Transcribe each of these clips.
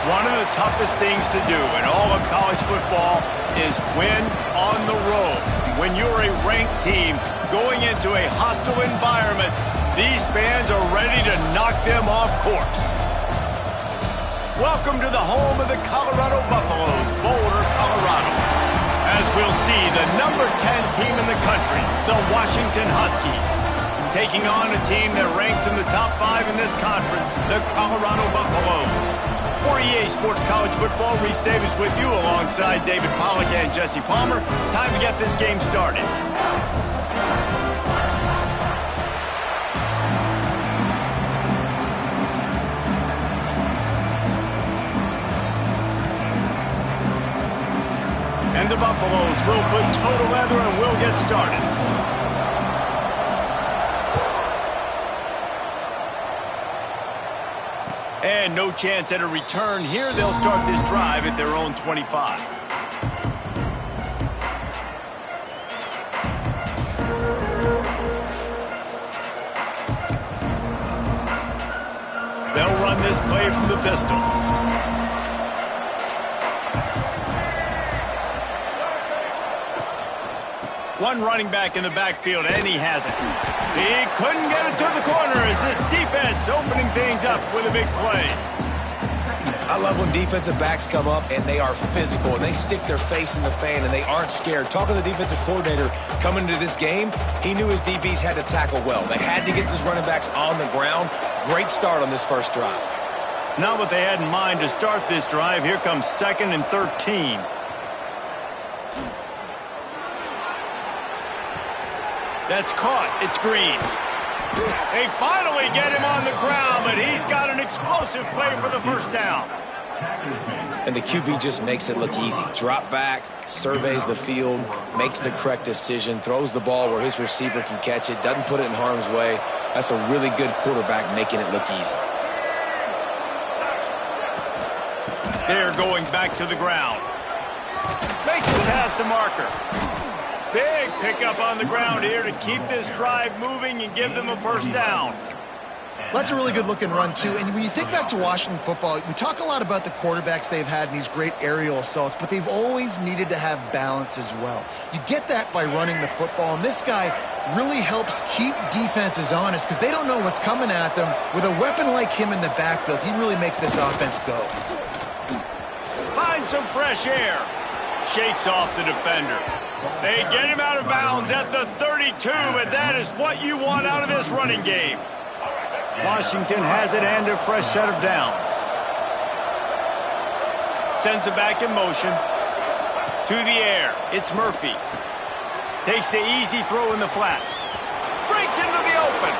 One of the toughest things to do in all of college football is win on the road. When you're a ranked team going into a hostile environment, these fans are ready to knock them off course. Welcome to the home of the Colorado Buffaloes, Boulder, Colorado. As we'll see, the number 10 team in the country, the Washington Huskies, taking on a team that ranks in the top 5 in this conference, the Colorado Buffaloes. For EA Sports College Football, Reese Davis with you alongside David Pollack and Jesse Palmer. Time to get this game started. And the Buffaloes will put total leather and will get started. And no chance at a return here. They'll start this drive at their own 25. They'll run this play from the pistol. One running back in the backfield, and he has it. He couldn't get it to the corner as this defense opening things up with a big play. I love when defensive backs come up and they are physical and they stick their face in the fan and they aren't scared. Talking to the defensive coordinator coming into this game, he knew his DBs had to tackle well. They had to get these running backs on the ground. Great start on this first drive. Not what they had in mind to start this drive. Here comes 2nd and 13. That's caught. It's Green. They finally get him on the ground, but he's got an explosive play for the first down. And the QB just makes it look easy. Drop back, surveys the field, makes the correct decision, throws the ball where his receiver can catch it, doesn't put it in harm's way. That's a really good quarterback making it look easy. They're going back to the ground. Makes it past the marker. Big pickup on the ground here to keep this drive moving and give them a first down. That's a really good-looking run, too. And when you think back to Washington football, we talk a lot about the quarterbacks they've had in these great aerial assaults, but they've always needed to have balance as well. You get that by running the football, and this guy really helps keep defenses honest because they don't know what's coming at them. With a weapon like him in the backfield, he really makes this offense go. Find some fresh air. Shakes off the defender. They get him out of bounds at the 32, but that is what you want out of this running game. Washington has it and a fresh set of downs. Sends it back in motion. To the air. It's Murphy. Takes the easy throw in the flat. Breaks into the open.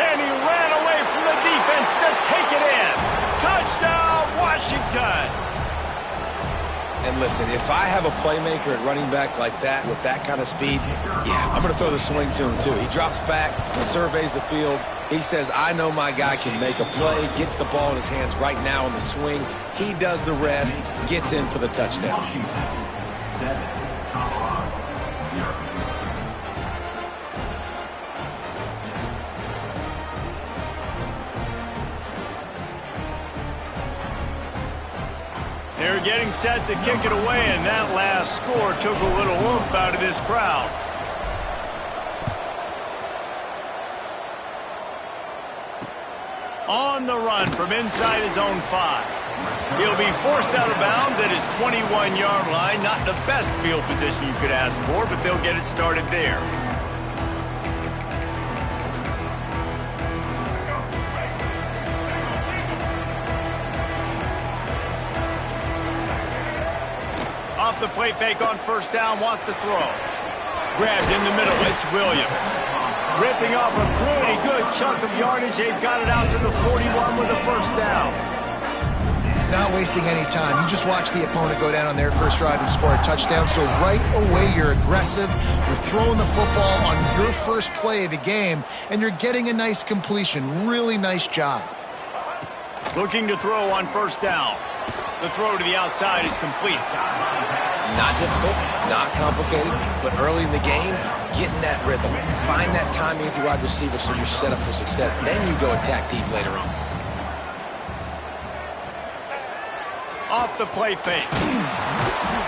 And he ran away from the defense to take it in. Touchdown, Washington. And listen, if I have a playmaker at running back like that with that kind of speed, yeah, I'm going to throw the swing to him too. He drops back, surveys the field. He says, I know my guy can make a play, gets the ball in his hands right now in the swing. He does the rest, gets in for the touchdown. They're getting set to kick it away, and that last score took a little oomph out of this crowd. On the run from inside his own 5. He'll be forced out of bounds at his 21-yard line. Not the best field position you could ask for, but they'll get it started there. Off the play fake on first down, wants to throw. Grabbed in the middle, it's Williams. Ripping off a pretty good chunk of yardage. They've got it out to the 41 with a first down. Not wasting any time. You just watch the opponent go down on their first drive and score a touchdown. So right away, you're aggressive. You're throwing the football on your first play of the game, and you're getting a nice completion. Really nice job. Looking to throw on first down. The throw to the outside is complete. Not difficult, not complicated, but early in the game, getting that rhythm. Find that timing with your wide receiver so you're set up for success. Then you go attack deep later on. off the play fake.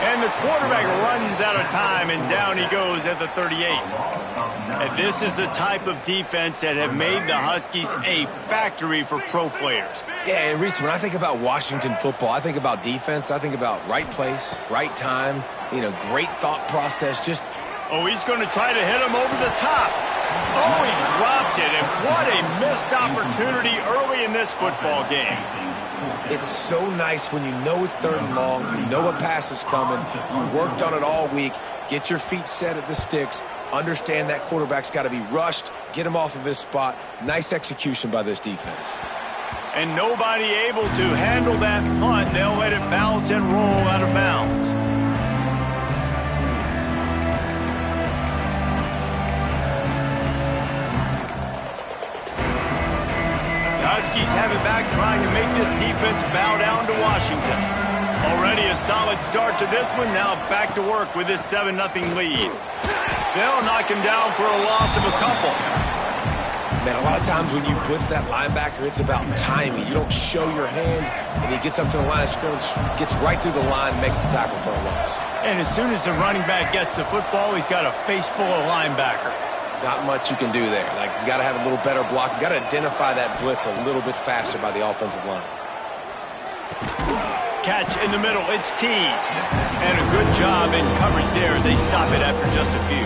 And the quarterback runs out of time, and down he goes at the 38. And this is the type of defense that have made the Huskies a factory for pro players. Yeah, and Reese, when I think about Washington football, I think about defense. I think about right place, right time, great thought process. Oh, he's going to try to hit him over the top. Oh, he dropped it, and what a missed opportunity early in this football game. It's so nice when you know it's 3rd and long, you know a pass is coming, you worked on it all week, get your feet set at the sticks, understand that quarterback's got to be rushed, get him off of his spot. Nice execution by this defense. And nobody able to handle that punt. They'll let it bounce and roll out of bounds. Huskies have it back, trying to make this defense bow down to Washington. Already a solid start to this one. Now back to work with this 7-0 lead. They'll knock him down for a loss of a couple. Man, a lot of times when you blitz that linebacker, it's about timing. You don't show your hand, and he gets up to the line of scrimmage, gets right through the line, and makes the tackle for a loss. And as soon as the running back gets the football, he's got a face full of linebacker. Not much you can do there. You got to have a little better block. You got to identify that blitz a little bit faster by the offensive line. Catch in the middle. It's Tees. And a good job in coverage there as they stop it after just a few.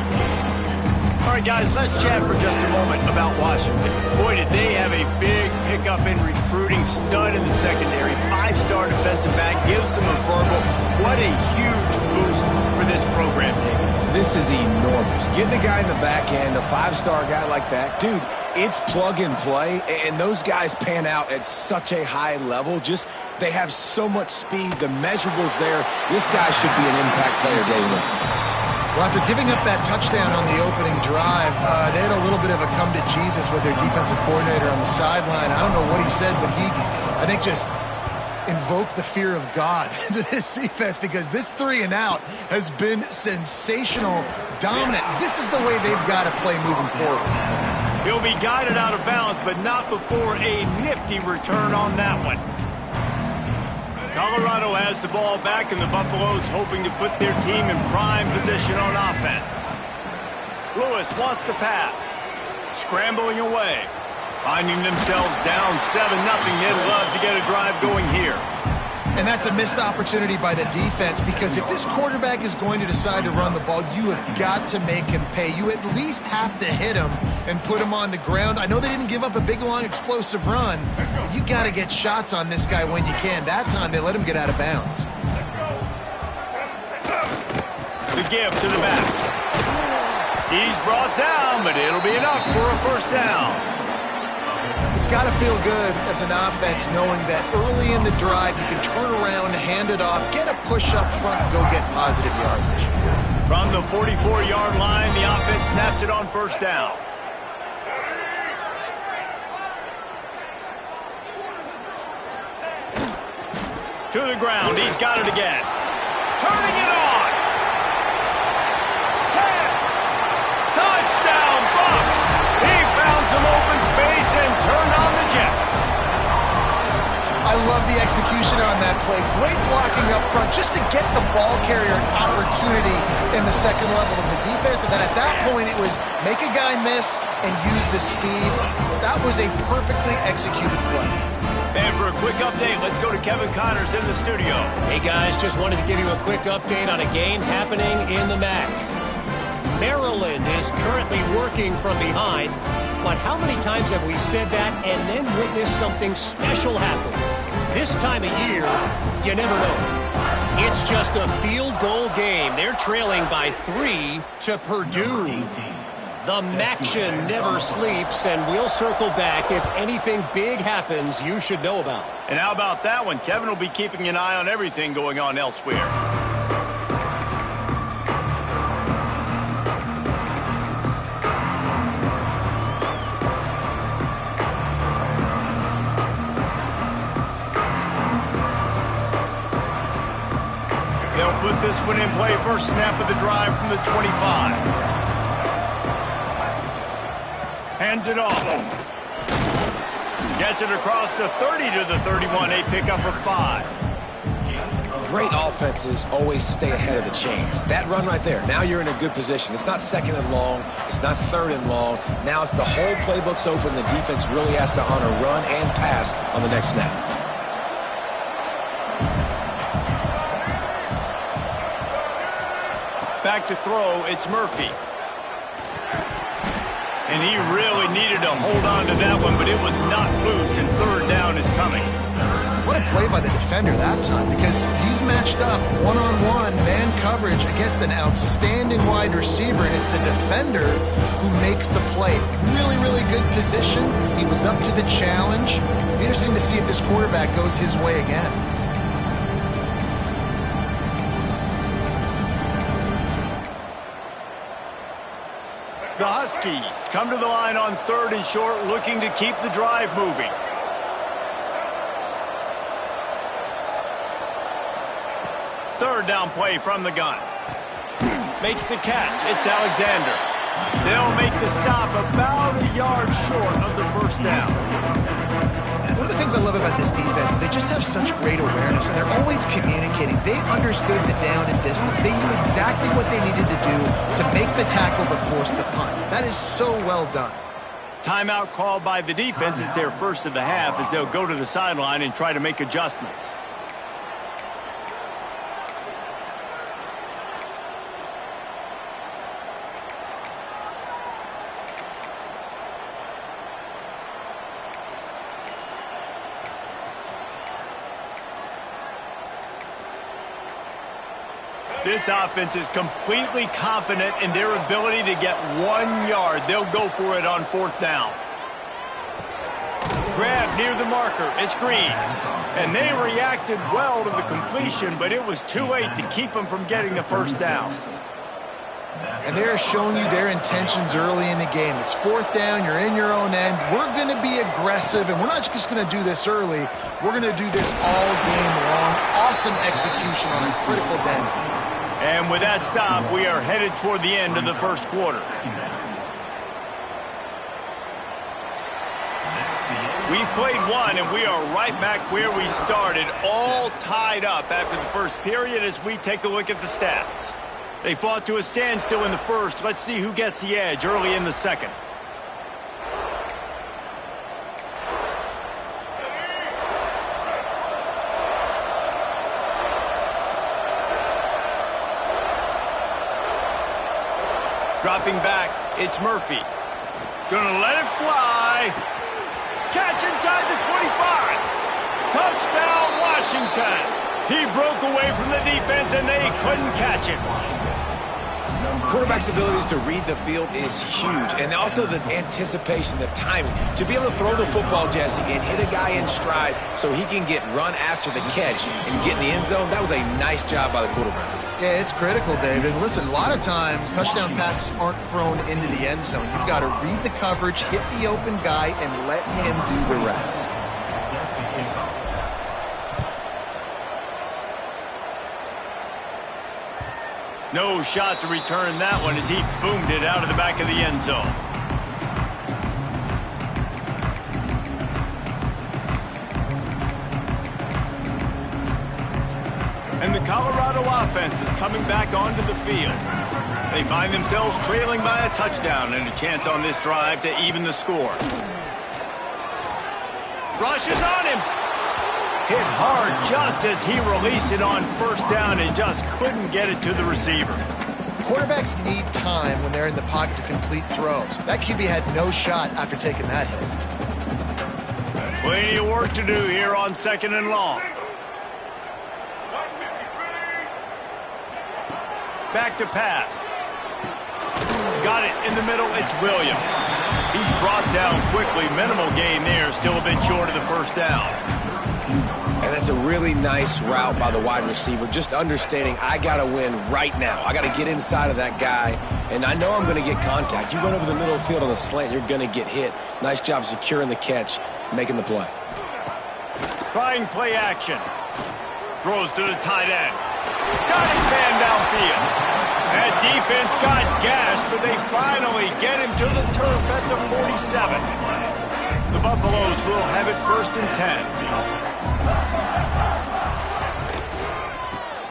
All right, guys, let's chat for just a moment about Washington. Boy, did they have a big pickup in recruiting. Stud in the secondary. 5-star defensive back. Gives them a verbal. What a huge boost for this program, David. This is enormous. Getting a guy in the back end, a 5-star guy like that, dude, it's plug and play, and those guys pan out at such a high level. They have so much speed. The measurables there. This guy should be an impact player day one. Well, after giving up that touchdown on the opening drive, they had a little bit of a come to Jesus with their defensive coordinator on the sideline. I don't know what he said, but he, I think, just invoke the fear of God into this defense, because this 3-and-out has been sensational, dominant. This is the way they've got to play moving forward. He'll be guided out of bounds, but not before a nifty return on that one. Colorado has the ball back, and the Buffaloes hoping to put their team in prime position on offense. Lewis wants to pass. Scrambling away. Finding themselves down 7-0. They'd love to get a drive going here. And that's a missed opportunity by the defense, because if this quarterback is going to decide to run the ball, you have got to make him pay. You at least have to hit him and put him on the ground. I know they didn't give up a big, long, explosive run, but you got to get shots on this guy when you can. That time, they let him get out of bounds. The give to the back. He's brought down, but it'll be enough for a first down. It's got to feel good as an offense knowing that early in the drive you can turn around, hand it off, get a push up front, and go get positive yardage. From the 44-yard line, the offense snaps it on first down. To the ground. He's got it again. Turning it on. 10. Touchdown, Bucks. He found some open space and turned on the Jets. I love the execution on that play. Great blocking up front just to get the ball carrier an opportunity in the second level of the defense. And then at that point, it was make a guy miss and use the speed. That was a perfectly executed play. And for a quick update, let's go to Kevin Connors in the studio. Hey, guys, just wanted to give you a quick update on a game happening in the MAC. Maryland is currently working from behind, but how many times have we said that and then witnessed something special happen? This time of year, you never know. It's just a field goal game. They're trailing by 3 to Purdue. The Maction never sleeps, and we'll circle back if anything big happens you should know about. And how about that one? Kevin will be keeping an eye on everything going on elsewhere. They'll put this one in play. First snap of the drive from the 25. Hands it off. Gets it across the 30 to the 31. A pickup of 5. great offenses always stay ahead of the chains. That run right there, now you're in a good position. It's not second and long. It's not third and long. Now it's the whole playbook's open. The defense really has to honor run and pass on the next snap. Back to throw, it's Murphy. And he really needed to hold on to that one, but it was not loose, and third down is coming. What a play by the defender that time, because he's matched up one-on-one man coverage against an outstanding wide receiver, and it's the defender who makes the play. Really, really good position. He was up to the challenge. Interesting to see if this quarterback goes his way again. The Huskies come to the line on 3rd and short, looking to keep the drive moving. Third down play from the gun. Makes the catch. It's Alexander. They'll make the stop about a yard short of the first down. One of the things I love about this defense is they just have such great awareness, and they're always communicating. They understood the down and distance. They knew exactly what they needed to do to make the tackle to force the punt. That is so well done. Timeout called by the defense is their first of the half, as they'll go to the sideline and try to make adjustments. This offense is completely confident in their ability to get 1 yard. They'll go for it on 4th down. Grab near the marker. It's Green. And they reacted well to the completion, but it was too late to keep them from getting the first down. And they're showing you their intentions early in the game. It's 4th down. You're in your own end. We're going to be aggressive, and we're not just going to do this early. We're going to do this all game long. Awesome execution on a critical down. And with that stop, we are headed toward the end of the first quarter. We've played one, and we are right back where we started, all tied up after the first period as we take a look at the stats. They fought to a standstill in the first. Let's see who gets the edge early in the second. Dropping back, it's Murphy. Gonna let it fly. Catch inside the 25. Touchdown, Washington. He broke away from the defense, and they couldn't catch him. Quarterback's abilities to read the field is huge, and also the anticipation, the timing. To be able to throw the football, Jesse, and hit a guy in stride so he can get run after the catch and get in the end zone, that was a nice job by the quarterback. Yeah, it's critical, David. Listen, a lot of times touchdown passes aren't thrown into the end zone. You've got to read the coverage, hit the open guy, and let him do the rest. No shot to return that one as he boomed it out of the back of the end zone. And the Colorado offense is coming back onto the field. They find themselves trailing by a touchdown and a chance on this drive to even the score. Rushes on him. Hit hard just as he released it on first down and just couldn't get it to the receiver. Quarterbacks need time when they're in the pocket to complete throws. That QB had no shot after taking that hit. Plenty of work to do here on 2nd and long. Back to pass. Got it in the middle. It's Williams. He's brought down quickly. Minimal gain there. Still a bit short of the first down. And that's a really nice route by the wide receiver, just understanding I got to win right now. I got to get inside of that guy, and I know I'm going to get contact. You run over the middle of the field on a slant, you're going to get hit. Nice job securing the catch, making the play. Trying play action. Throws to the tight end. Got his man downfield. That defense got gashed, but they finally get him to the turf at the 47. The Buffaloes will have it 1st and 10.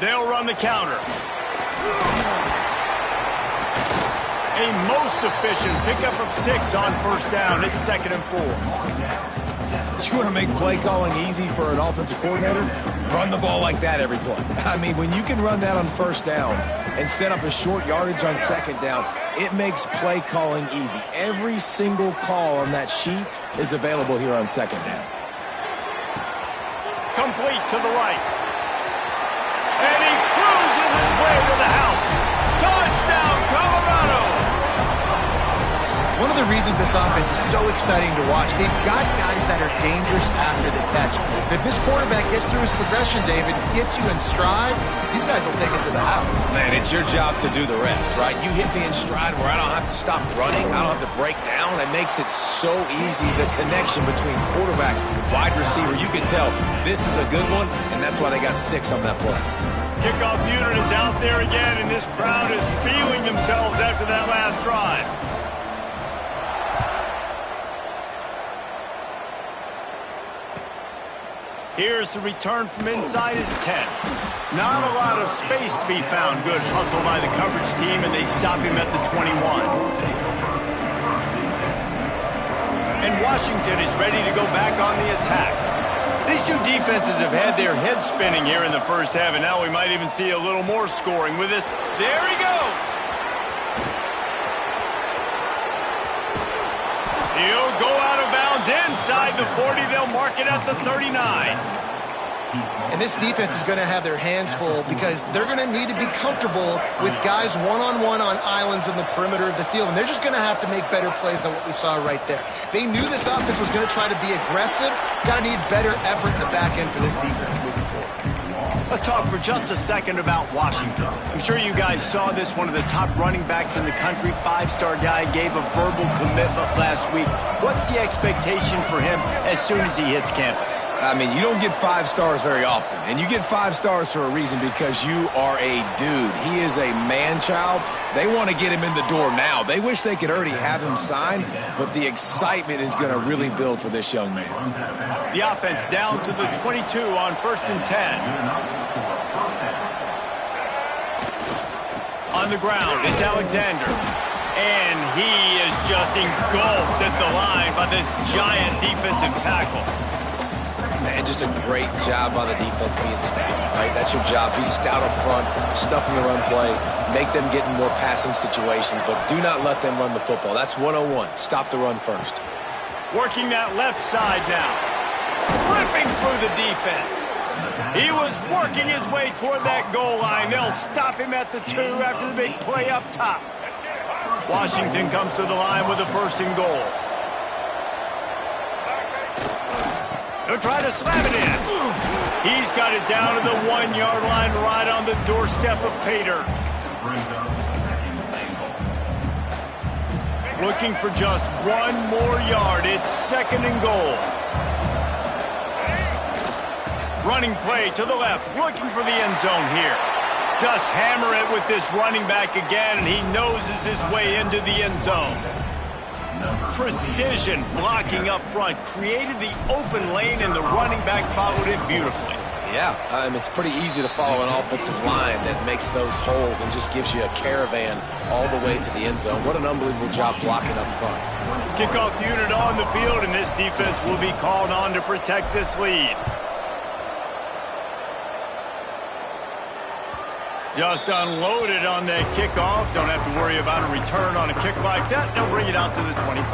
They'll run the counter. A most efficient pickup of 6 on first down. It's 2nd and 4. You want to make play calling easy for an offensive coordinator? Run the ball like that every play. I mean, when you can run that on first down and set up a short yardage on 2nd down, it makes play calling easy. Every single call on that sheet is available here on 2nd down. Complete to the right. And he cruises his way to the house. Touchdown, Colorado! One of the reasons this offense is so exciting to watch, they've got guys that are dangerous after the catch. But if this quarterback gets through his progression, David, gets you in stride, these guys will take it to the house. Man, it's your job to do the rest, right? You hit me in stride where I don't have to stop running. I don't have to break down. It makes it so easy. The connection between quarterback, wide receiver, you can tell this is a good one, and that's why they got 6 on that play. Kickoff unit is out there again, and this crowd is feeling themselves after that last drive. Here's the return from inside his 10. Not a lot of space to be found. Good hustle by the coverage team, and they stop him at the 21. And Washington is ready to go back on the attack. These two defenses have had their heads spinning here in the first half, and now we might even see a little more scoring with this. There he goes. He'll go out of bounds inside the 40. They'll mark it at the 39. And this defense is going to have their hands full because they're going to need to be comfortable with guys one-on-one on islands in the perimeter of the field. And they're just going to have to make better plays than what we saw right there. They knew this offense was going to try to be aggressive. Got to need better effort in the back end for this defense moving forward. Let's talk for just a second about Washington. I'm sure you guys saw this. One of the top running backs in the country, 5-star guy, gave a verbal commitment last week. What's the expectation for him as soon as he hits campus? I mean, you don't get 5 stars very often, and you get 5 stars for a reason because you are a dude. He is a man-child. They want to get him in the door now. They wish they could already have him signed, but the excitement is going to really build for this young man. The offense down to the 22 on 1st and 10. On the ground, it's Alexander. And he is just engulfed at the line by this giant defensive tackle. Man, just a great job by the defense being stout, right? That's your job. Be stout up front, stuff in the run play, make them get in more passing situations, but do not let them run the football. That's 101. Stop the run first. Working that left side now. Ripping through the defense. He was working his way toward that goal line. They'll stop him at the 2 after the big play up top. Washington comes to the line with a 1st and goal. They'll try to slam it in. He's got it down to the 1-yard line right on the doorstep of Pater. Looking for just 1 more yard. It's 2nd and goal. Running play to the left, looking for the end zone here. Just hammer it with this running back again, and he noses his way into the end zone. Precision blocking up front, created the open lane, and the running back followed it beautifully. Yeah, it's pretty easy to follow an offensive line that makes those holes and just gives you a caravan all the way to the end zone. What an unbelievable job blocking up front. Kickoff unit on the field, and this defense will be called on to protect this lead. Just unloaded on that kickoff. Don't have to worry about a return on a kick like that. They'll bring it out to the 25.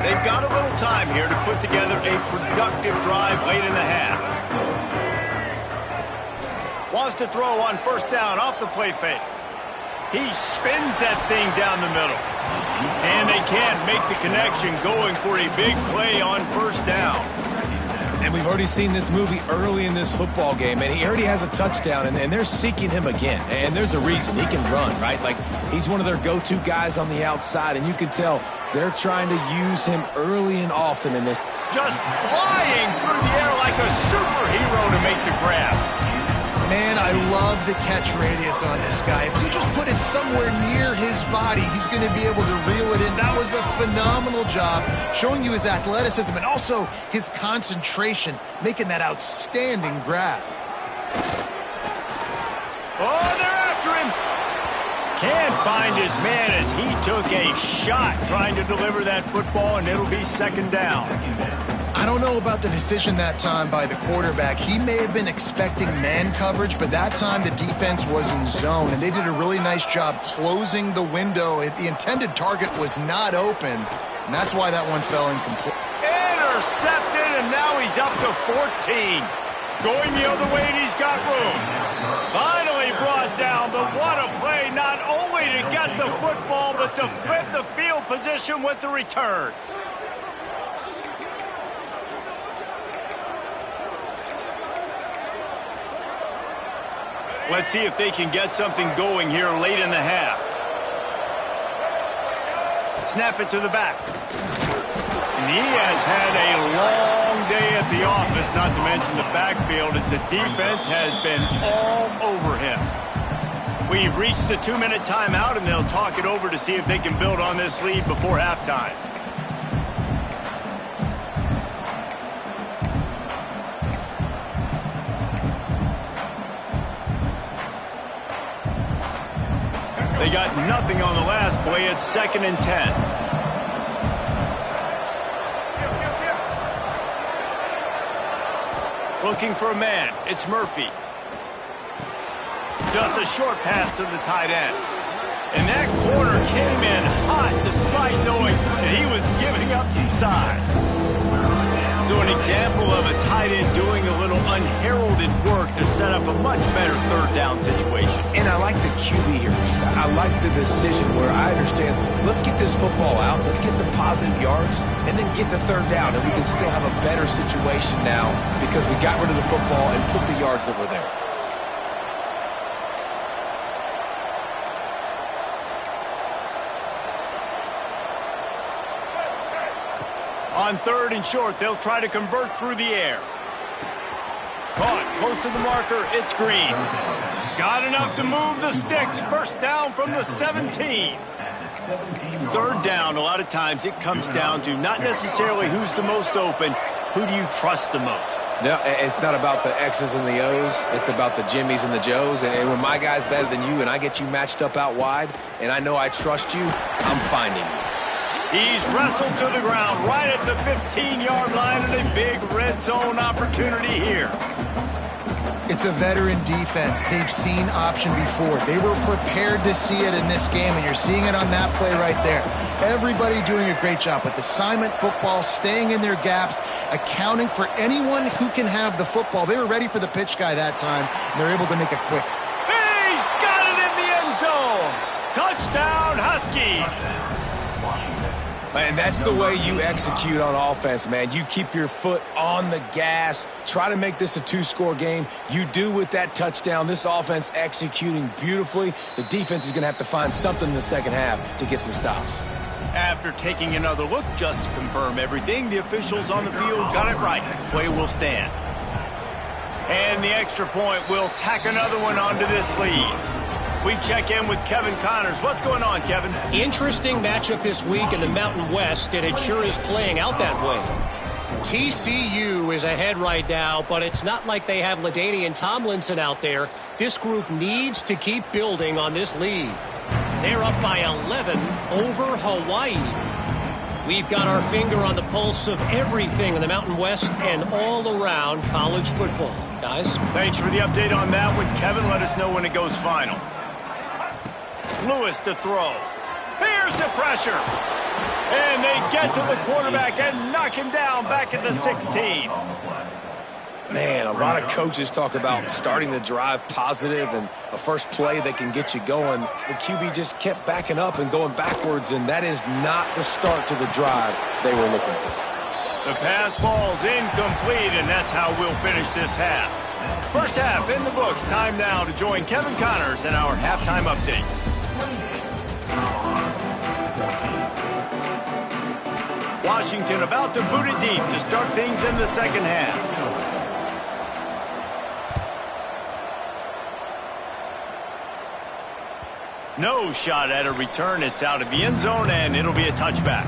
They've got a little time here to put together a productive drive late in the half. Wants to throw on 1st down off the play fake. He spins that thing down the middle. And they can't make the connection, going for a big play on 1st down. And we've already seen this movie early in this football game, and he already has a touchdown, and they're seeking him again. And there's a reason. He can run, right? Like, he's one of their go-to guys on the outside, and you can tell they're trying to use him early and often in this. Just flying through the air like a superhero to make the grab. Man, I love the catch radius on this guy. If you just put it somewhere near his body, he's going to be able to reel it in. That was a phenomenal job, showing you his athleticism and also his concentration, making that outstanding grab. Oh, they're after him. Can't find his man as he took a shot trying to deliver that football, and it'll be second down. I don't know about the decision that time by the quarterback. He may have been expecting man coverage, but that time the defense was in zone, and they did a really nice job closing the window. The intended target was not open, and that's why that one fell incomplete. Intercepted, and now he's up to 14. Going the other way, and he's got room. Finally brought down, but what a play, not only to get the football, but to flip the field position with the return. Let's see if they can get something going here late in the half. Snap it to the back. And he has had a long day at the office, not to mention the backfield, as the defense has been all over him. We've reached the 2-minute timeout, and they'll talk it over to see if they can build on this lead before halftime. They got nothing on the last play. It's 2nd and 10. Looking for a man. It's Murphy. Just a short pass to the tight end. And that corner came in hot despite knowing that he was giving up some size. So an example of a tight end doing a little unheralded work to set up a much better third down situation. And I like the QB here, Reese. I like the decision where I understand, let's get this football out, let's get some positive yards, and then get to third down, and we can still have a better situation now because we got rid of the football and took the yards that were there. On 3rd and short, they'll try to convert through the air. Caught close to the marker. It's Green. Got enough to move the sticks. First down from the 17. Third down, a lot of times it comes down to not necessarily who's the most open, who do you trust the most? No, it's not about the X's and the O's. It's about the Jimmys and the Joes. And when my guy's better than you and I get you matched up out wide and I know I trust you, I'm finding you. He's wrestled to the ground right at the 15-yard line, and a big red zone opportunity here. It's a veteran defense. They've seen option before. They were prepared to see it in this game, and you're seeing it on that play right there. Everybody doing a great job with assignment football, staying in their gaps, accounting for anyone who can have the football. They were ready for the pitch guy that time, and they're able to make a quick. He's got it in the end zone. Touchdown, Huskies. And that's the way you execute on offense, man. You keep your foot on the gas. Try to make this a 2-score game. You do with that touchdown. This offense executing beautifully. The defense is going to have to find something in the second half to get some stops. After taking another look just to confirm everything, the officials on the field got it right. The play will stand. And the extra point will tack another one onto this lead. We check in with Kevin Connors. What's going on, Kevin? Interesting matchup this week in the Mountain West, and it sure is playing out that way. TCU is ahead right now, but it's not like they have LaDainian Tomlinson out there. This group needs to keep building on this lead. They're up by 11 over Hawaii. We've got our finger on the pulse of everything in the Mountain West and all around college football. Guys? Thanks for the update on that one, Kevin. Let us know when it goes final. Lewis to throw. Here's the pressure. And they get to the quarterback and knock him down back at the 16. Man, a lot of coaches talk about starting the drive positive and a first play that can get you going. The QB just kept backing up and going backwards, and that is not the start to the drive they were looking for. The pass falls incomplete, and that's how we'll finish this half. First half in the books. Time now to join Kevin Connors in our halftime update. Washington about to boot it deep to start things in the second half. No shot at a return. It's out of the end zone, and it'll be a touchback.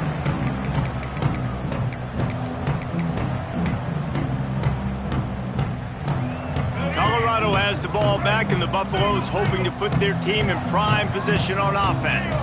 Colorado has the ball back, and the Buffaloes hoping to put their team in prime position on offense.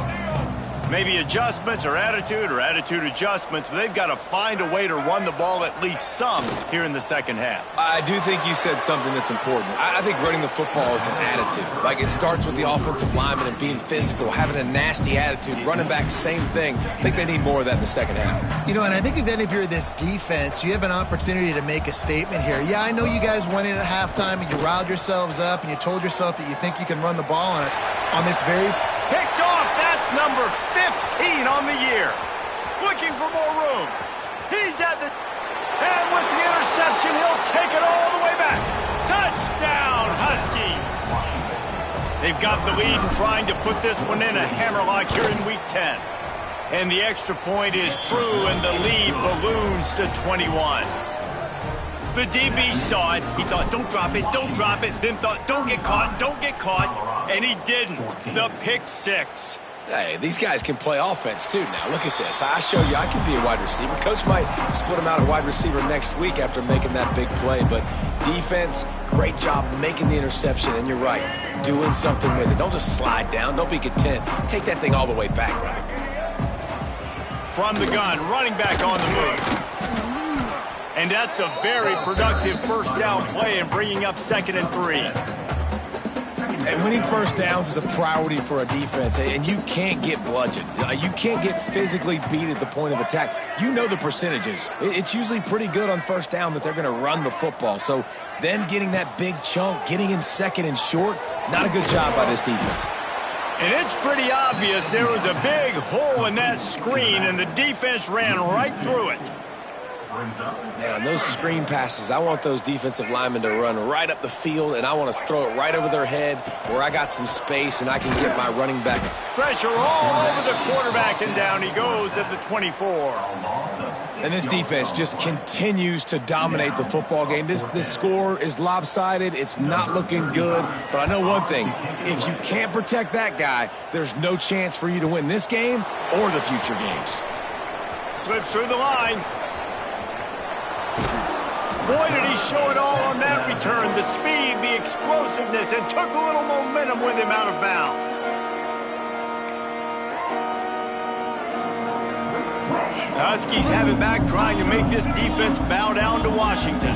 Maybe adjustments or attitude adjustments, but they've got to find a way to run the ball at least some here in the second half. I do think you said something that's important. I think running the football is an attitude. Like, it starts with the offensive lineman and being physical, having a nasty attitude. Running back, same thing. I think they need more of that in the second half. You know, and I think if you're this defense, you have an opportunity to make a statement here. Yeah, I know you guys went in at halftime and you riled yourselves up and you told yourself that you think you can run the ball on us on this very... Picked off. That's number 15 on the year. Looking for more room. He's at the... And with the interception, he'll take it all the way back. Touchdown, Huskies. They've got the lead and trying to put this one in a hammerlock here in Week 10. And the extra point is true, and the lead balloons to 21. The DB saw it. He thought, don't drop it, then thought, don't get caught, and he didn't. The pick six. Hey, these guys can play offense, too. Now, look at this. I showed you I can be a wide receiver. Coach might split him out at wide receiver next week after making that big play. But defense, great job making the interception. And you're right, doing something with it. Don't just slide down. Don't be content. Take that thing all the way back, brother. From the gun, running back on the move. And that's a very productive first down play and bringing up 2nd and 3. And winning first downs is a priority for a defense, and you can't get bludgeoned. You can't get physically beat at the point of attack. You know the percentages. It's usually pretty good on first down that they're going to run the football. So them getting that big chunk, getting in 2nd and short, not a good job by this defense. And it's pretty obvious there was a big hole in that screen, and the defense ran right through it. Man, on those screen passes, I want those defensive linemen to run right up the field, and I want to throw it right over their head where I got some space and I can get my running back. Pressure all over the quarterback, and down he goes at the 24. And this defense just continues to dominate the football game. This score is lopsided. It's not looking good. But I know one thing. If you can't protect that guy, there's no chance for you to win this game or the future games. Slips through the line. Boy, did he show it all on that return. The speed, the explosiveness, and took a little momentum with him out of bounds. The Huskies have it back, trying to make this defense bow down to Washington.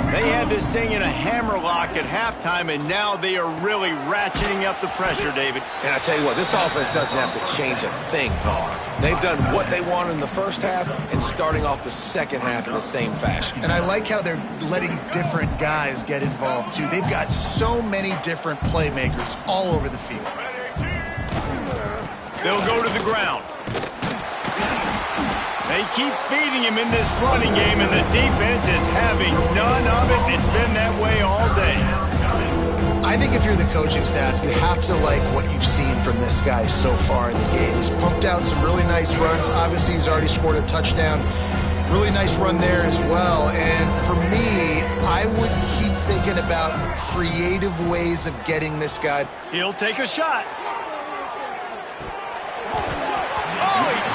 They had this thing in a hammerlock at halftime, and now they are really ratcheting up the pressure, David. And I tell you what, this offense doesn't have to change a thing, Paul. They've done what they wanted in the first half and starting off the second half in the same fashion. And I like how they're letting different guys get involved, too. They've got so many different playmakers all over the field. They'll go to the ground. They keep feeding him in this running game, and the defense is having none of it. It's been that way all day. I think if you're the coaching staff, you have to like what you've seen from this guy so far in the game. He's pumped out some really nice runs. Obviously, he's already scored a touchdown. Really nice run there as well. And for me, I would keep thinking about creative ways of getting this guy. He'll take a shot.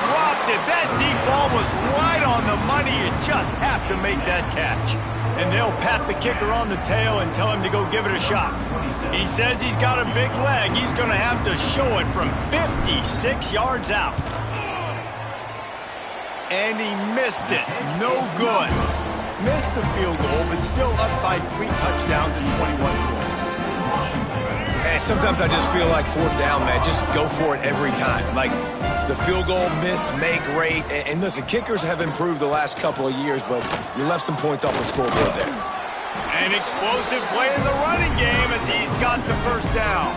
Dropped it. That deep ball was right on the money. You just have to make that catch. And they'll pat the kicker on the tail and tell him to go give it a shot. He says he's got a big leg. He's going to have to show it from 56 yards out. And he missed it. No good. Missed the field goal, but still up by 3 touchdowns and 21 points. And sometimes I just feel like 4th down, man. Just go for it every time. Like, the field goal, miss, make, rate. And listen, kickers have improved the last couple of years, but you left some points off the scoreboard there. An explosive play in the running game as he's got the first down.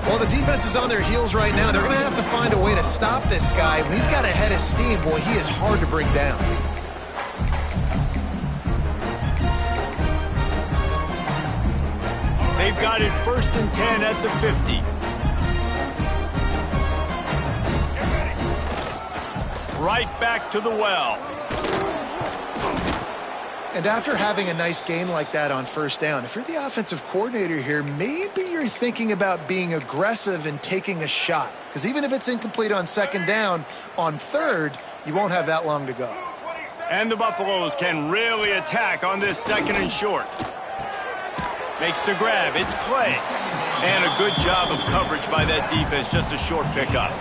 Well, the defense is on their heels right now. They're going to have to find a way to stop this guy. When he's got a head of steam, boy, he is hard to bring down. They've got it 1st and 10 at the 50. Right back to the well. And after having a nice gain like that on first down, if you're the offensive coordinator here, maybe you're thinking about being aggressive and taking a shot. Because even if it's incomplete on second down, on third, you won't have that long to go. And the Buffaloes can really attack on this second and short. Makes the grab. It's Clay. And a good job of coverage by that defense. Just a short pickup.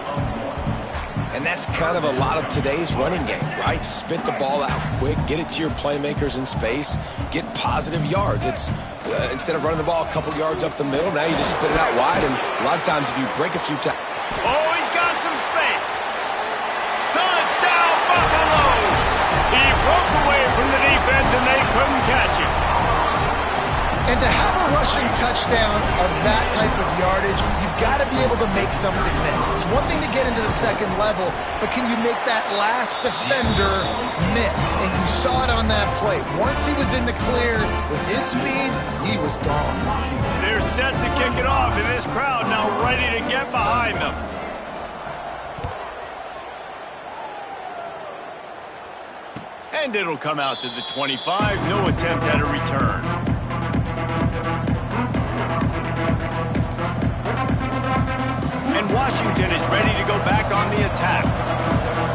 And that's kind of a lot of today's running game, right? Spit the ball out quick, get it to your playmakers in space, get positive yards. It's instead of running the ball a couple yards up the middle, now you just spit it out wide. And a lot of times if you break a few times... Oh, he's got some space. Touchdown, Buffaloes! He broke away from the defense and they couldn't catch him. And to have a rushing touchdown of that type of yardage, you've got to be able to make something miss. It's one thing to get into the second level, but can you make that last defender miss? And you saw it on that play. Once he was in the clear with his speed, he was gone. They're set to kick it off, and this crowd now ready to get behind them. And it'll come out to the 25. No attempt at a return. And Washington is ready to go back on the attack.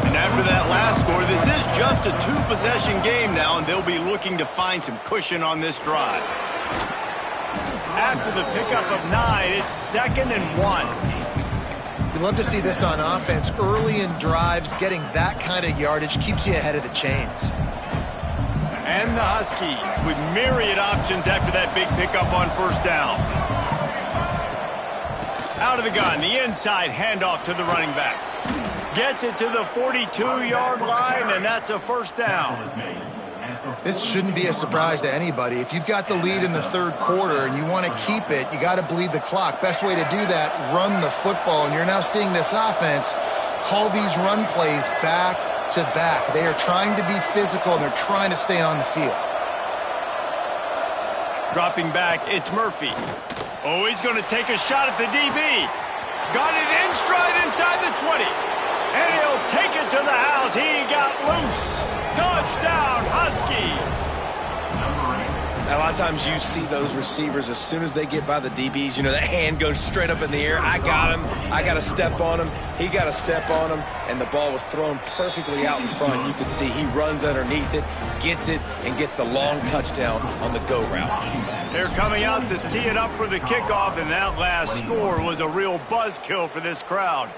And after that last score, this is just a two-possession game now, and they'll be looking to find some cushion on this drive. After the pickup of 9, it's 2nd and 1. You love to see this on offense. Early in drives, getting that kind of yardage keeps you ahead of the chains. And the Huskies with myriad options after that big pickup on first down. Out of the gun, the inside handoff to the running back. Gets it to the 42-yard line, and that's a first down. This shouldn't be a surprise to anybody. If you've got the lead in the third quarter and you want to keep it, you got to bleed the clock. Best way to do that, run the football. And you're now seeing this offense call these run plays back to back. They are trying to be physical, and they're trying to stay on the field. Dropping back, it's Murphy. Oh, he's going to take a shot at the DB. Got it in stride inside the 20. And he'll take it to the house. He got loose. Touchdown, Huskies. A lot of times you see those receivers, as soon as they get by the DBs, you know, that hand goes straight up in the air. I got him. I got to step on him. He got to step on him. And the ball was thrown perfectly out in front. You can see he runs underneath it, gets it, and gets the long touchdown on the go route. They're coming out to tee it up for the kickoff, and that last score was a real buzzkill for this crowd.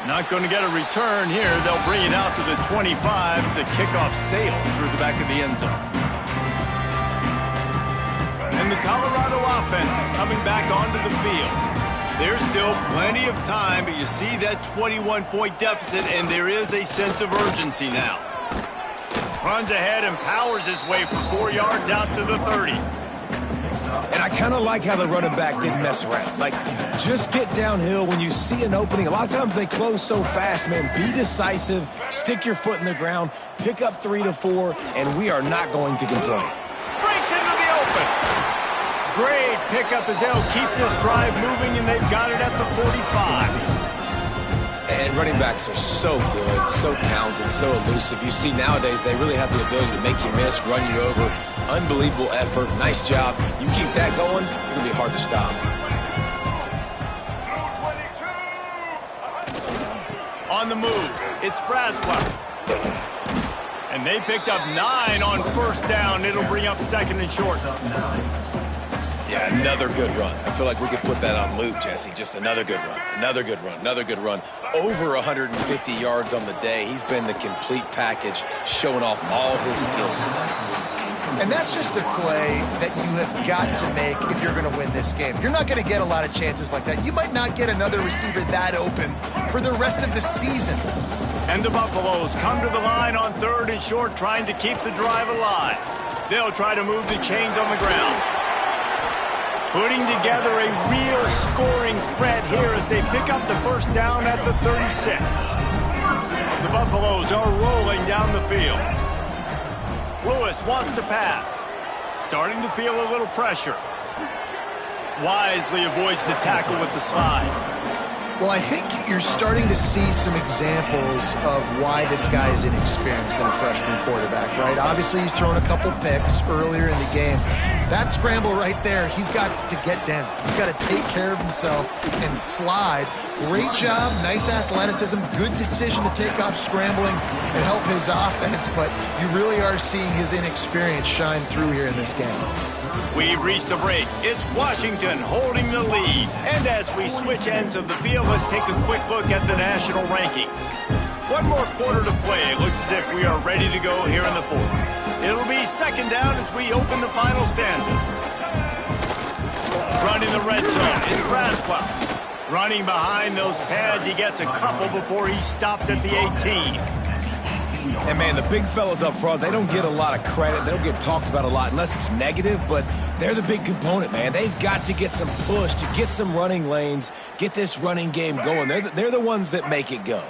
Not going to get a return here. They'll bring it out to the 25 as the kickoff sails through the back of the end zone. And the Colorado offense is coming back onto the field. There's still plenty of time, but you see that 21-point deficit, and there is a sense of urgency now. Runs ahead and powers his way for 4 yards out to the 30. And I kind of like how the running back didn't mess around. Like, just get downhill when you see an opening. A lot of times they close so fast, man. Be decisive, stick your foot in the ground, pick up 3 to 4, and we are not going to complain. Breaks into the open. Great pickup as they'll keep this drive moving, and they've got it at the 45. And running backs are so good, so talented, so elusive. You see nowadays they really have the ability to make you miss, run you over. Unbelievable effort. Nice job. You keep that going, it's going to be hard to stop. On the move, it's Braswell. And they picked up 9 on first down. It'll bring up 2nd and short. Yeah, another good run. I feel like we could put that on loop, Jesse. Just another good run, another good run, another good run. Over 150 yards on the day. He's been the complete package, showing off all his skills tonight. And that's just a play that you have got to make if you're going to win this game. You're not going to get a lot of chances like that. You might not get another receiver that open for the rest of the season. And the Buffaloes come to the line on 3rd and short, trying to keep the drive alive. They'll try to move the chains on the ground. Putting together a real scoring threat here as they pick up the first down at the 36. The Buffaloes are rolling down the field. Lewis wants to pass. Starting to feel a little pressure. Wisely avoids the tackle with the slide. Well, I think you're starting to see some examples of why this guy is inexperienced in a freshman quarterback, right? Obviously, he's thrown a couple picks earlier in the game. That scramble right there, he's got to get down. He's got to take care of himself and slide. Great job, nice athleticism, good decision to take off scrambling and help his offense, but you really are seeing his inexperience shine through here in this game. We've reached the break. It's Washington holding the lead. And as we switch ends of the field, let's take a quick look at the national rankings. One more quarter to play. It looks as if we are ready to go here in the fourth. It'll be second down as we open the final stanza. Running the red zone is Braswell. Running behind those pads, he gets a couple before he's stopped at the 18. And, man, the big fellas up front, they don't get a lot of credit. They don't get talked about a lot unless it's negative, but they're the big component, man. They've got to get some push to get some running lanes, get this running game going. They're the ones that make it go.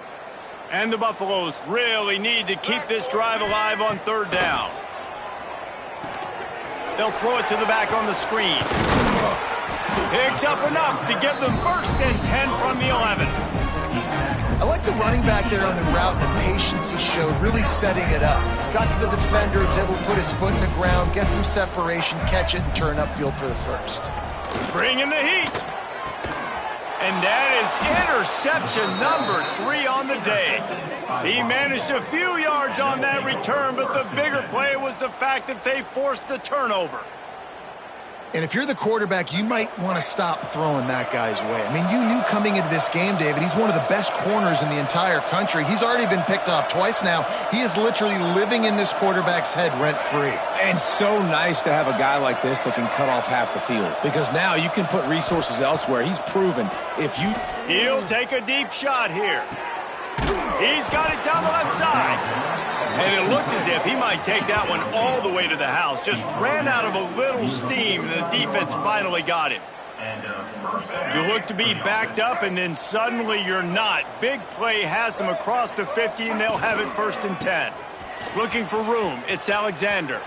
And the Buffaloes really need to keep this drive alive on third down. They'll throw it to the back on the screen. Picks up enough to give them 1st and 10 from the 11. I like the running back there on the route, the patience he showed, really setting it up. Got to the defender, was able to put his foot in the ground, get some separation, catch it, and turn upfield for the 1st. Bringing the heat. And that is interception number 3 on the day. He managed a few yards on that return, but the bigger play was the fact that they forced the turnover. And if you're the quarterback, you might want to stop throwing that guy's way. I mean, you knew coming into this game, David, he's one of the best corners in the entire country. He's already been picked off twice now. He is literally living in this quarterback's head rent-free. And so nice to have a guy like this that can cut off half the field, because now you can put resources elsewhere. He's proven if you... He'll take a deep shot here. He's got it down the left side. And it looked as if he might take that one all the way to the house. Just ran out of a little steam, and the defense finally got him. You look to be backed up, and then suddenly you're not. Big play has them across the 50, and they'll have it 1st and 10. Looking for room. It's Alexander.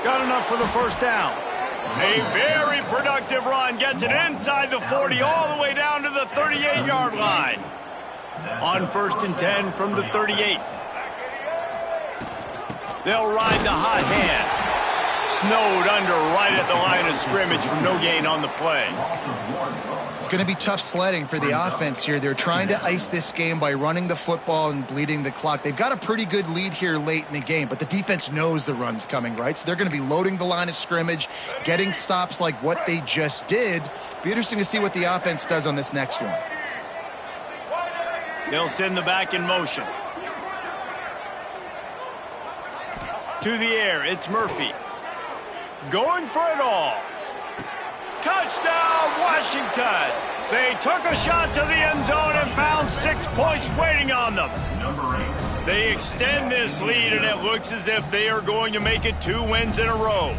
Got enough for the 1st down. A very productive run. Gets it inside the 40, all the way down to the 38-yard line. On 1st and 10 from the 38. They'll ride the hot hand. Snowed under right at the line of scrimmage from no gain on the play. It's going to be tough sledding for the offense here. They're trying to ice this game by running the football and bleeding the clock. They've got a pretty good lead here late in the game, but the defense knows the run's coming, right? So they're going to be loading the line of scrimmage, getting stops like what they just did. Be interesting to see what the offense does on this next one. They'll send the back in motion. To the air, it's Murphy. Going for it all. Touchdown, Washington! They took a shot to the end zone and found 6 points waiting on them. They extend this lead, and it looks as if they are going to make it 2 wins in a row.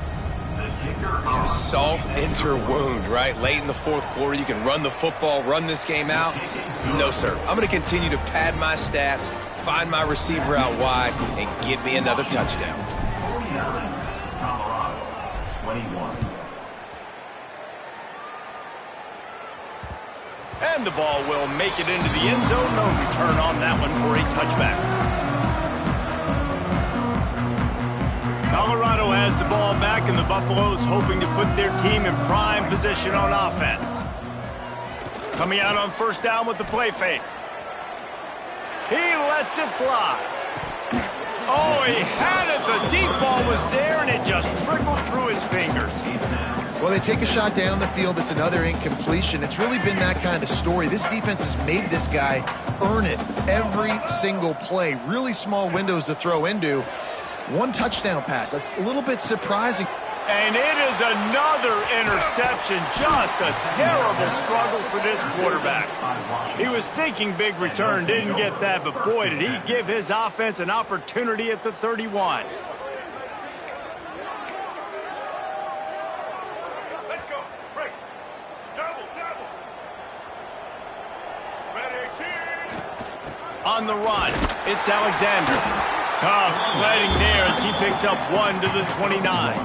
Salt into her wound, right? Late in the 4th quarter, you can run the football, run this game out. No, sir. I'm going to continue to pad my stats, find my receiver out wide, and give me another touchdown. 21. And the ball will make it into the end zone. No return on that one for a touchback. Colorado has the ball back, and the Buffaloes hoping to put their team in prime position on offense. Coming out on 1st down with the play fake. He lets it fly. Oh, he had it. The deep ball was there, and it just trickled through his fingers. Well, they take a shot down the field. It's another incompletion. It's really been that kind of story. This defense has made this guy earn it every single play. Really small windows to throw into. 1 touchdown pass. That's a little bit surprising. And it is another interception. Just a terrible struggle for this quarterback. He was thinking big return, didn't get that, but boy, did he give his offense an opportunity at the 31. Let's go. Break. Double. Ready, team. On the run, it's Alexander. Tough sledding there as he picks up 1 to the 29.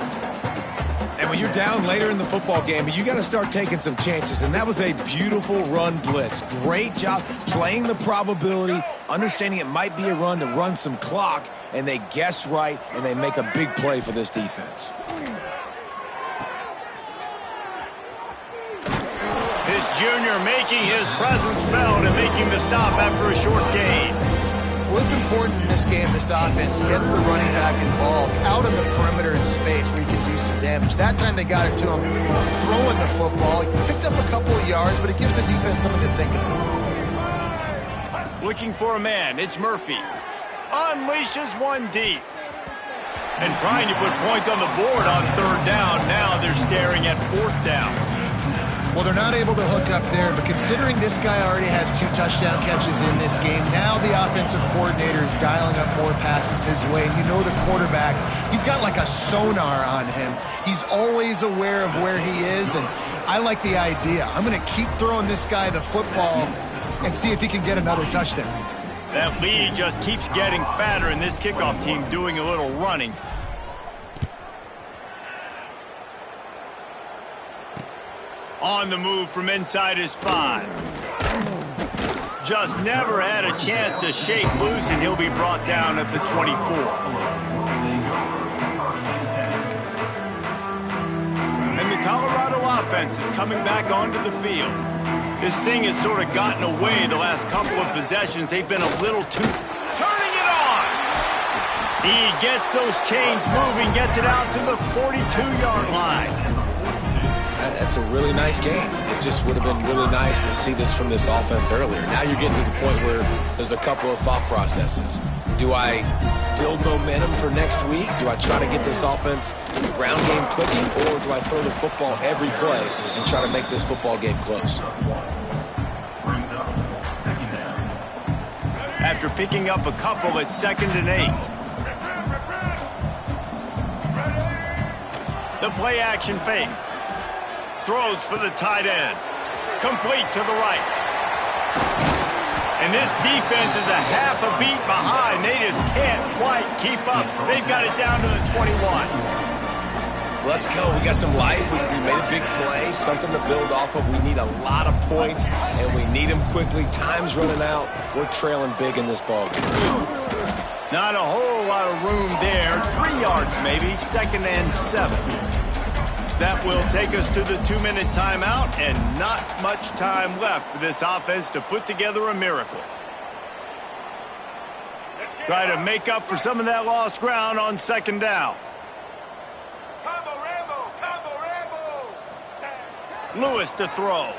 And when you're down later in the football game, you got to start taking some chances. And that was a beautiful run blitz. Great job playing the probability, understanding it might be a run to run some clock, and they guess right, and they make a big play for this defense. This junior making his presence felt and making the stop after a short gain. Well, it's important in this game, this offense gets the running back involved out on the perimeter in space where he can do some damage. That time they got it to him throwing the football. He picked up a couple of yards, but it gives the defense something to think about. Looking for a man, it's Murphy. Unleashes one deep. And trying to put points on the board on third down. Now they're staring at fourth down. Well, they're not able to hook up there, but considering this guy already has 2 touchdown catches in this game, now the offensive coordinator is dialing up more passes his way. And you know the quarterback, he's got like a sonar on him. He's always aware of where he is, and I like the idea. I'm going to keep throwing this guy the football and see if he can get another touchdown. That lead just keeps getting fatter, and this kickoff team doing a little running. On the move from inside his 5. Just never had a chance to shake loose, and he'll be brought down at the 24. And the Colorado offense is coming back onto the field. This thing has sort of gotten away the last couple of possessions. They've been a little too... Turning it on! He gets those chains moving, gets it out to the 42-yard line. That's a really nice game. It just would have been really nice to see this from this offense earlier. Now you're getting to the point where there's a couple of thought processes. Do I build momentum for next week? Do I try to get this offense ground game clicking? Or do I throw the football every play and try to make this football game close? After picking up a couple, it's 2nd and 8. The play action fake. Throws for the tight end. Complete to the right. And this defense is a half a beat behind. They just can't quite keep up. They've got it down to the 21. Let's go. We got some life. We made a big play, something to build off of. We need a lot of points, and we need them quickly. Time's running out. We're trailing big in this ball game. Not a whole lot of room there. 3 yards maybe. 2nd and 7. That will take us to the 2-minute timeout, and not much time left for this offense to put together a miracle. Try to make up for some of that lost ground on 2nd down. Lewis to throw.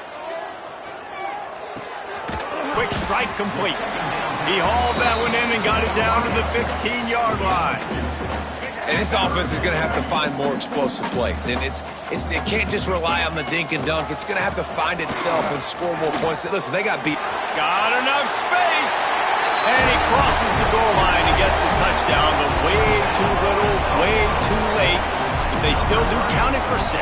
Quick strike complete. He hauled that one in and got it down to the 15-yard line. And this offense is going to have to find more explosive plays. And it can't just rely on the dink and dunk. It's going to have to find itself and score more points. Listen, they got beat. Got enough space. And he crosses the goal line and gets the touchdown, but way too little, way too late. But they still do count it for 6.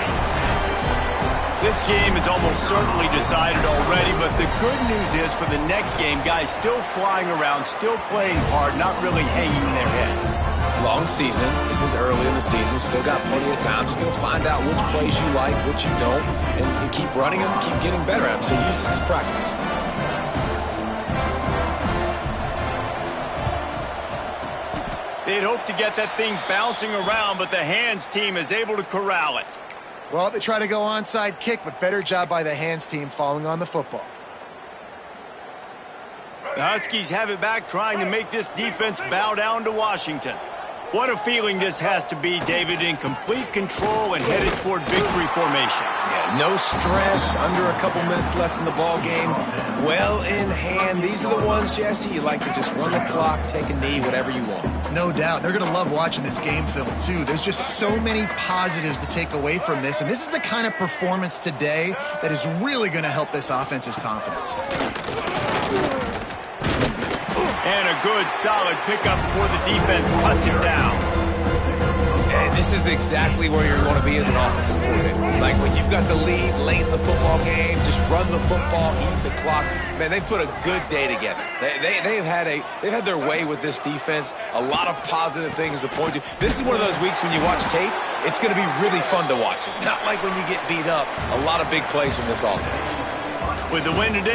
This game is almost certainly decided already, but the good news is for the next game, guys still flying around, still playing hard, not really hanging their heads. Long season. This is early in the season. Still got plenty of time. Still find out which plays you like, which you don't, and keep running them, keep getting better at them. So use this as practice. They'd hoped to get that thing bouncing around, but the hands team is able to corral it. Well, they try to go onside kick, but better job by the hands team falling on the football. The Huskies have it back, trying to make this defense bow down to Washington. What a feeling this has to be, David, in complete control and headed toward victory formation. Yeah, no stress, under a couple minutes left in the ball game. Well in hand. These are the ones, Jesse, you like to just run the clock, take a knee, whatever you want. No doubt. They're going to love watching this game film, too. There's just so many positives to take away from this, and this is the kind of performance today that is really going to help this offense's confidence. And a good, solid pickup before the defense cuts him down. And this is exactly where you're going to be as an offensive coordinator. Like when you They've got the lead late in the football game. Just run the football, eat the clock. Man, they've put a good day together. They've had their way with this defense. A lot of positive things to point to. This is one of those weeks when you watch tape, it's going to be really fun to watch it. Not like when you get beat up. A lot of big plays from this offense. With the win today.